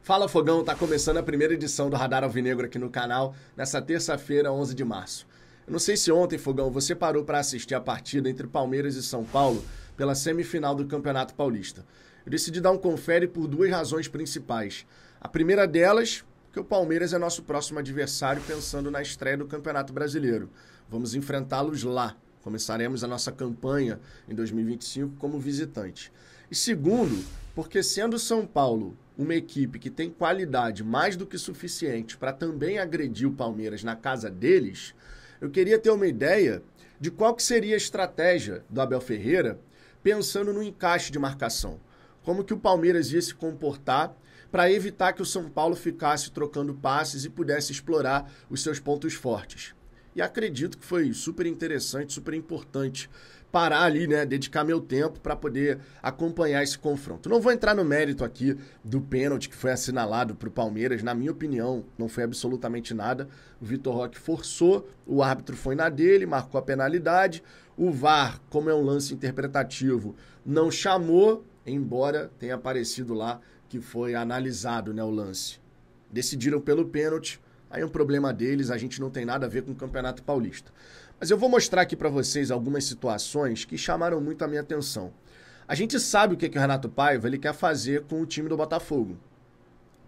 Fala Fogão, tá começando a primeira edição do Radar Alvinegro aqui no canal, nessa terça-feira, 11 de março. Eu não sei se ontem, Fogão, você parou para assistir a partida entre Palmeiras e São Paulo pela semifinal do Campeonato Paulista. Eu decidi dar um confere por duas razões principais. A primeira delas, que o Palmeiras é nosso próximo adversário pensando na estreia do Campeonato Brasileiro. Vamos enfrentá-los lá. Começaremos a nossa campanha em 2025 como visitante. E segundo, porque sendo São Paulo uma equipe que tem qualidade mais do que suficiente para também agredir o Palmeiras na casa deles, eu queria ter uma ideia de qual que seria a estratégia do Abel Ferreira pensando no encaixe de marcação. Como que o Palmeiras ia se comportar para evitar que o São Paulo ficasse trocando passes e pudesse explorar os seus pontos fortes. E acredito que foi super interessante, super importante parar ali, né, dedicar meu tempo para poder acompanhar esse confronto. Não vou entrar no mérito aqui do pênalti que foi assinalado para o Palmeiras. Na minha opinião, não foi absolutamente nada. O Vitor Roque forçou, o árbitro foi na dele, marcou a penalidade. O VAR, como é um lance interpretativo, não chamou, embora tenha aparecido lá que foi analisado, né, o lance. Decidiram pelo pênalti. Aí é um problema deles, a gente não tem nada a ver com o Campeonato Paulista. Mas eu vou mostrar aqui para vocês algumas situações que chamaram muito a minha atenção. A gente sabe o que o Renato Paiva ele quer fazer com o time do Botafogo.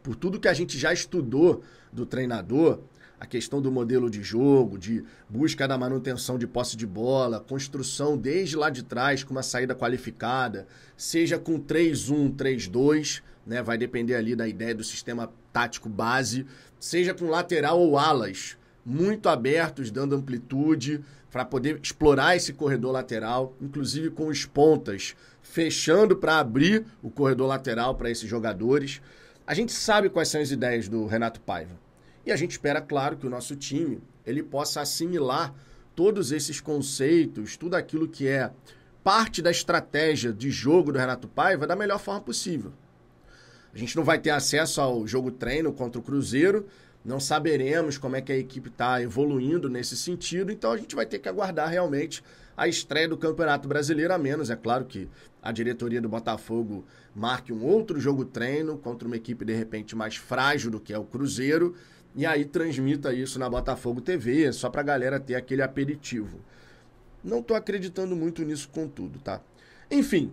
Por tudo que a gente já estudou do treinador, a questão do modelo de jogo, de busca da manutenção de posse de bola, construção desde lá de trás com uma saída qualificada, seja com 3-1, 3-2, né, vai depender ali da ideia do sistema tático base, seja com lateral ou alas, muito abertos, dando amplitude, para poder explorar esse corredor lateral, inclusive com os pontas, fechando para abrir o corredor lateral para esses jogadores. A gente sabe quais são as ideias do Renato Paiva. E a gente espera, claro, que o nosso time ele possa assimilar todos esses conceitos, tudo aquilo que é parte da estratégia de jogo do Renato Paiva da melhor forma possível. A gente não vai ter acesso ao jogo treino contra o Cruzeiro, não saberemos como é que a equipe está evoluindo nesse sentido, então a gente vai ter que aguardar realmente a estreia do Campeonato Brasileiro, a menos, é claro que a diretoria do Botafogo marque um outro jogo treino contra uma equipe de repente mais frágil do que é o Cruzeiro, e aí transmita isso na Botafogo TV, só para a galera ter aquele aperitivo. Não estou acreditando muito nisso contudo, tá? Enfim,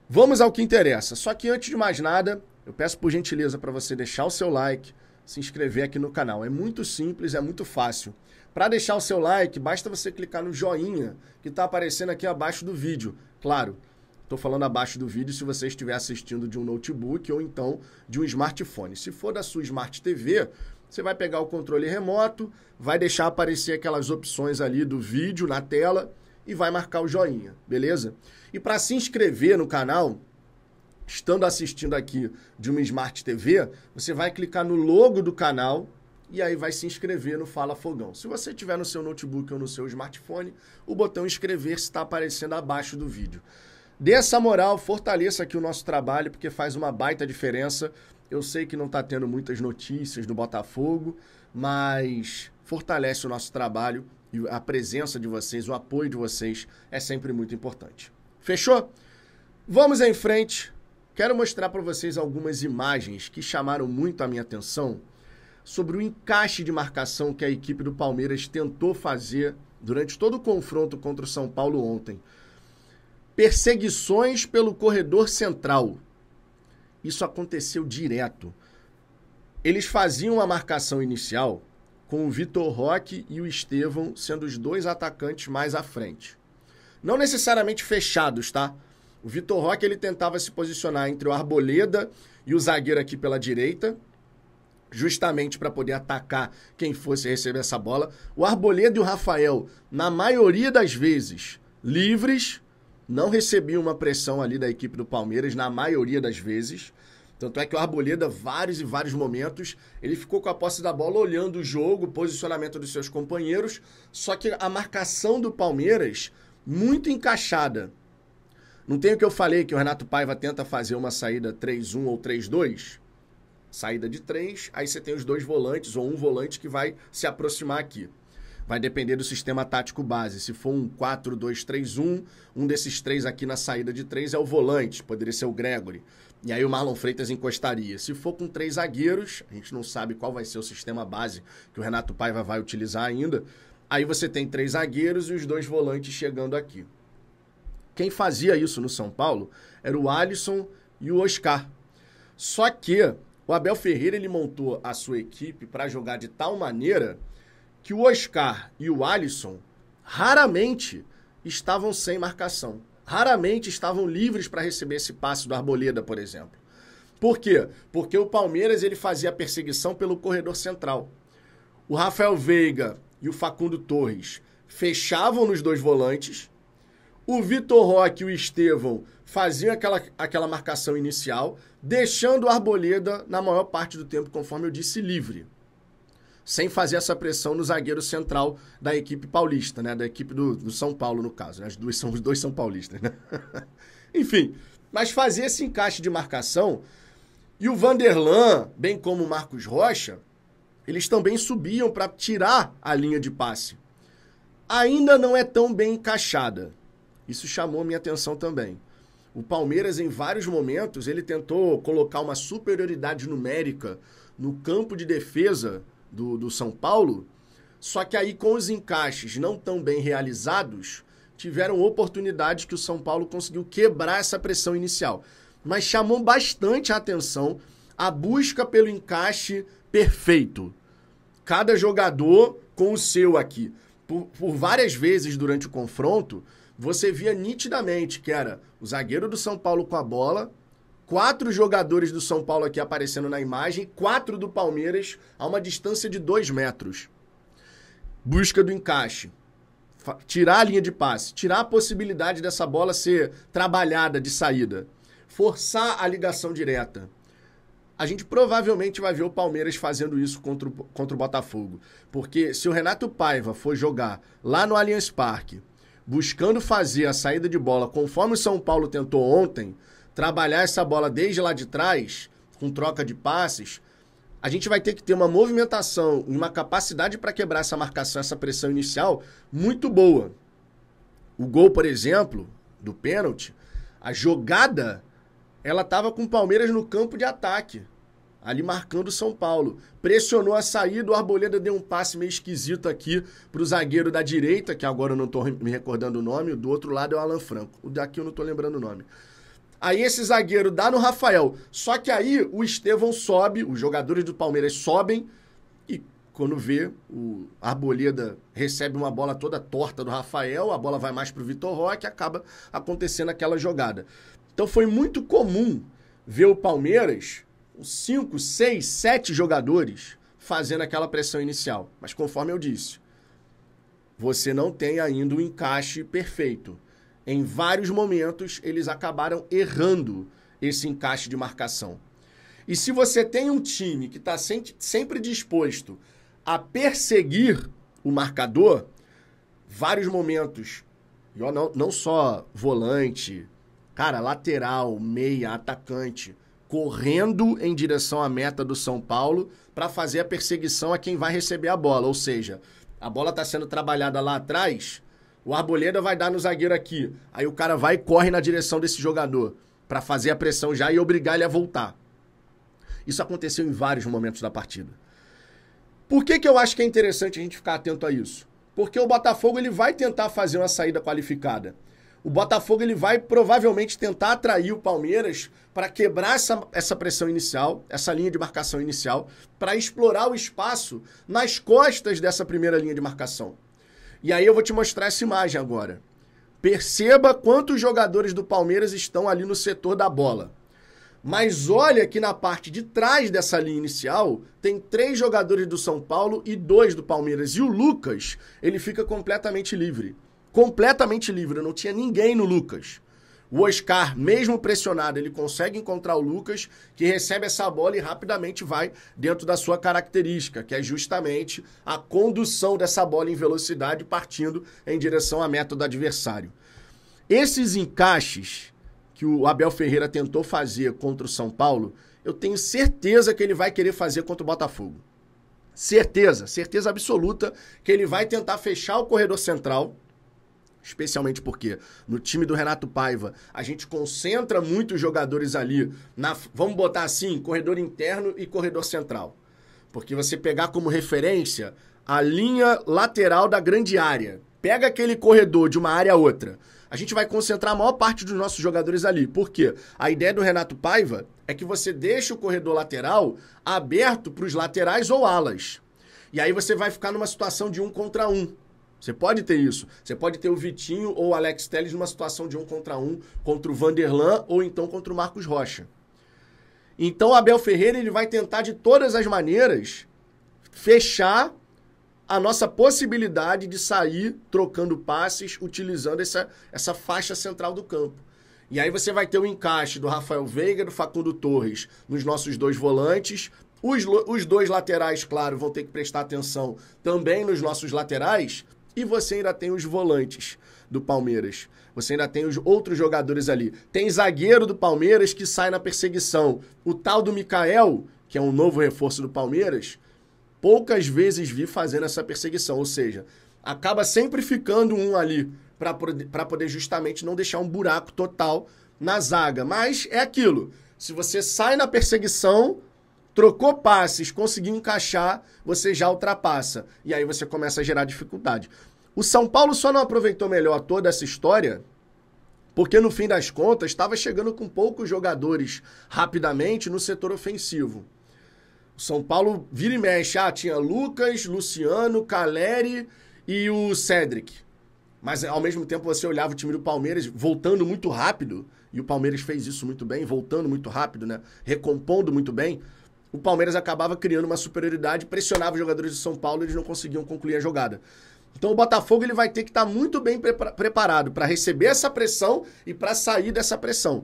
vamos ao que interessa. Só que antes de mais nada, eu peço por gentileza para você deixar o seu like, se inscrever aqui no canal. É muito simples, é muito fácil. Para deixar o seu like, basta você clicar no joinha que está aparecendo aqui abaixo do vídeo. Claro, estou falando abaixo do vídeo se você estiver assistindo de um notebook ou então de um smartphone. Se for da sua Smart TV, você vai pegar o controle remoto, vai deixar aparecer aquelas opções ali do vídeo na tela e vai marcar o joinha, beleza? E para se inscrever no canal, estando assistindo aqui de uma Smart TV, você vai clicar no logo do canal e aí vai se inscrever no Fala Fogão. Se você tiver no seu notebook ou no seu smartphone, o botão inscrever está aparecendo abaixo do vídeo. Dê essa moral, fortaleça aqui o nosso trabalho, porque faz uma baita diferença. Eu sei que não está tendo muitas notícias do Botafogo, mas fortalece o nosso trabalho e a presença de vocês, o apoio de vocês é sempre muito importante. Fechou? Vamos em frente. Quero mostrar para vocês algumas imagens que chamaram muito a minha atenção sobre o encaixe de marcação que a equipe do Palmeiras tentou fazer durante todo o confronto contra o São Paulo ontem. Perseguições pelo corredor central. Isso aconteceu direto. Eles faziam a marcação inicial com o Vitor Roque e o Estevão sendo os dois atacantes mais à frente. Não necessariamente fechados, tá? O Vitor Roque ele tentava se posicionar entre o Arboleda e o zagueiro aqui pela direita, justamente para poder atacar quem fosse receber essa bola. O Arboleda e o Rafael, na maioria das vezes, livres, não recebiam uma pressão ali da equipe do Palmeiras, na maioria das vezes. Tanto é que o Arboleda, vários e vários momentos, ele ficou com a posse da bola, olhando o jogo, o posicionamento dos seus companheiros, só que a marcação do Palmeiras, muito encaixada. Não tem o que eu falei que o Renato Paiva tenta fazer uma saída 3-1 ou 3-2? Saída de 3, aí você tem os dois volantes ou um volante que vai se aproximar aqui. Vai depender do sistema tático base. Se for um 4-2-3-1, um desses três aqui na saída de 3 é o volante, poderia ser o Gregory. E aí o Marlon Freitas encostaria. Se for com 3 zagueiros, a gente não sabe qual vai ser o sistema base que o Renato Paiva vai utilizar ainda. Aí você tem 3 zagueiros e os 2 volantes chegando aqui. Quem fazia isso no São Paulo era o Alisson e o Oscar. Só que o Abel Ferreira ele montou a sua equipe para jogar de tal maneira que o Oscar e o Alisson raramente estavam sem marcação. Raramente estavam livres para receber esse passe do Arboleda, por exemplo. Por quê? Porque o Palmeiras ele fazia a perseguição pelo corredor central. O Rafael Veiga e o Facundo Torres fechavam nos 2 volantes. O Vitor Roque e o Estevão faziam aquela marcação inicial, deixando o Arboleda, na maior parte do tempo, conforme eu disse, livre. Sem fazer essa pressão no zagueiro central da equipe paulista, né? Da equipe do São Paulo, no caso. Né? Os dois são paulistas, né? Enfim, mas fazer esse encaixe de marcação. E o Vanderlan, bem como o Marcos Rocha, eles também subiam para tirar a linha de passe. Ainda não é tão bem encaixada. Isso chamou minha atenção também. O Palmeiras, em vários momentos, ele tentou colocar uma superioridade numérica no campo de defesa do São Paulo, só que aí com os encaixes não tão bem realizados, tiveram oportunidades que o São Paulo conseguiu quebrar essa pressão inicial. Mas chamou bastante a atenção a busca pelo encaixe perfeito. Cada jogador com o seu aqui. Por várias vezes durante o confronto, você via nitidamente que era o zagueiro do São Paulo com a bola, 4 jogadores do São Paulo aqui aparecendo na imagem, 4 do Palmeiras a uma distância de 2 metros. Busca do encaixe. Tirar a linha de passe. Tirar a possibilidade dessa bola ser trabalhada de saída. Forçar a ligação direta. A gente provavelmente vai ver o Palmeiras fazendo isso contra o Botafogo. Porque se o Renato Paiva for jogar lá no Allianz Parque, buscando fazer a saída de bola conforme o São Paulo tentou ontem, trabalhar essa bola desde lá de trás, com troca de passes, a gente vai ter que ter uma movimentação e uma capacidade para quebrar essa marcação, essa pressão inicial muito boa. O gol, por exemplo, do pênalti, a jogada, ela estava com o Palmeiras no campo de ataque, ali marcando o São Paulo. Pressionou a saída, o Arboleda deu um passe meio esquisito aqui para o zagueiro da direita, que agora eu não estou me recordando o nome, o do outro lado é o Alan Franco. O daqui eu não estou lembrando o nome. Aí esse zagueiro dá no Rafael. Só que aí o Estevão sobe, os jogadores do Palmeiras sobem e quando vê, o Arboleda recebe uma bola toda torta do Rafael, a bola vai mais pro Vitor Roque e acaba acontecendo aquela jogada. Então foi muito comum ver o Palmeiras, 5, 6, 7 jogadores fazendo aquela pressão inicial. Mas conforme eu disse, você não tem ainda o encaixe perfeito. Em vários momentos, eles acabaram errando esse encaixe de marcação. E se você tem um time que está sempre disposto a perseguir o marcador, vários momentos, não só volante, cara, lateral, meia, atacante, correndo em direção à meta do São Paulo para fazer a perseguição a quem vai receber a bola. Ou seja, a bola está sendo trabalhada lá atrás, o Arboleda vai dar no zagueiro aqui. Aí o cara vai e corre na direção desse jogador para fazer a pressão já e obrigar ele a voltar. Isso aconteceu em vários momentos da partida. Por que eu acho que é interessante a gente ficar atento a isso? Porque o Botafogo ele vai tentar fazer uma saída qualificada. O Botafogo ele vai provavelmente tentar atrair o Palmeiras para quebrar essa pressão inicial, essa linha de marcação inicial, para explorar o espaço nas costas dessa primeira linha de marcação. E aí eu vou te mostrar essa imagem agora. Perceba quantos jogadores do Palmeiras estão ali no setor da bola. Mas olha que na parte de trás dessa linha inicial tem 3 jogadores do São Paulo e 2 do Palmeiras. E o Lucas, ele fica completamente livre. Completamente livre, não tinha ninguém no Lucas. O Oscar, mesmo pressionado, ele consegue encontrar o Lucas, que recebe essa bola e rapidamente vai dentro da sua característica, que é justamente a condução dessa bola em velocidade partindo em direção à meta do adversário. Esses encaixes que o Abel Ferreira tentou fazer contra o São Paulo, eu tenho certeza que ele vai querer fazer contra o Botafogo. Certeza absoluta que ele vai tentar fechar o corredor central, Especialmente porque no time do Renato Paiva, a gente concentra muitos jogadores ali, vamos botar assim, corredor interno e corredor central. Porque você pegar como referência a linha lateral da grande área, pega aquele corredor de uma área a outra, a gente vai concentrar a maior parte dos nossos jogadores ali. Por quê? A ideia do Renato Paiva é que você deixa o corredor lateral aberto para os laterais ou alas. E aí você vai ficar numa situação de 1 contra 1. Você pode ter isso. Você pode ter o Vitinho ou o Alex Telles numa situação de 1 contra 1 contra o Vanderlan ou então contra o Marcos Rocha. Então o Abel Ferreira ele vai tentar de todas as maneiras fechar a nossa possibilidade de sair trocando passes, utilizando essa faixa central do campo. E aí você vai ter o encaixe do Rafael Veiga, do Facundo Torres nos nossos 2 volantes. Os 2 laterais, claro, vão ter que prestar atenção também nos nossos laterais. E você ainda tem os volantes do Palmeiras. Você ainda tem os outros jogadores ali. Tem zagueiro do Palmeiras que sai na perseguição. O tal do Mikael, que é um novo reforço do Palmeiras, poucas vezes vi fazendo essa perseguição. Ou seja, acaba sempre ficando um ali para poder justamente não deixar um buraco total na zaga. Mas é aquilo. Se você sai na perseguição, trocou passes, conseguiu encaixar, você já ultrapassa. E aí você começa a gerar dificuldade. O São Paulo só não aproveitou melhor toda essa história porque, no fim das contas, estava chegando com poucos jogadores rapidamente no setor ofensivo. O São Paulo vira e mexe. Tinha Lucas, Luciano, Caleri e o Cedric. Mas, ao mesmo tempo, você olhava o time do Palmeiras voltando muito rápido, e o Palmeiras fez isso muito bem, voltando muito rápido, né? Recompondo muito bem. O Palmeiras acabava criando uma superioridade, pressionava os jogadores de São Paulo e eles não conseguiam concluir a jogada. Então o Botafogo ele vai ter que estar muito bem preparado para receber essa pressão e para sair dessa pressão.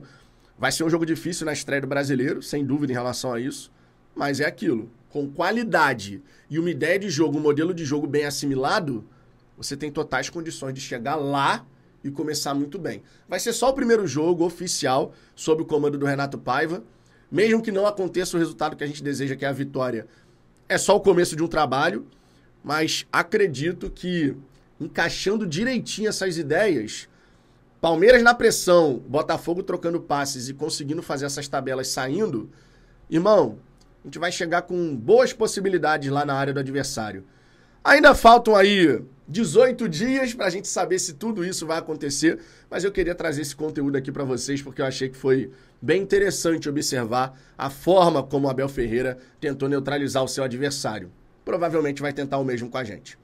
Vai ser um jogo difícil na estreia do Brasileiro, sem dúvida em relação a isso, mas é aquilo. Com qualidade e uma ideia de jogo, um modelo de jogo bem assimilado, você tem totais condições de chegar lá e começar muito bem. Vai ser só o primeiro jogo oficial sob o comando do Renato Paiva. Mesmo que não aconteça o resultado que a gente deseja, que é a vitória, é só o começo de um trabalho, mas acredito que, encaixando direitinho essas ideias, Palmeiras na pressão, Botafogo trocando passes e conseguindo fazer essas tabelas saindo, irmão, a gente vai chegar com boas possibilidades lá na área do adversário. Ainda faltam aí 18 dias para a gente saber se tudo isso vai acontecer, mas eu queria trazer esse conteúdo aqui para vocês porque eu achei que foi bem interessante observar a forma como o Abel Ferreira tentou neutralizar o seu adversário. Provavelmente vai tentar o mesmo com a gente.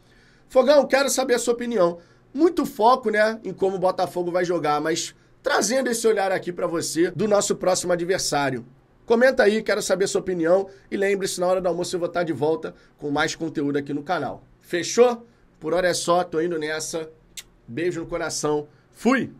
Fogão, quero saber a sua opinião. Muito foco, né, em como o Botafogo vai jogar, mas trazendo esse olhar aqui para você do nosso próximo adversário. Comenta aí, quero saber a sua opinião e lembre-se, na hora do almoço eu vou estar de volta com mais conteúdo aqui no canal. Fechou? Por hora é só, tô indo nessa. Beijo no coração. Fui!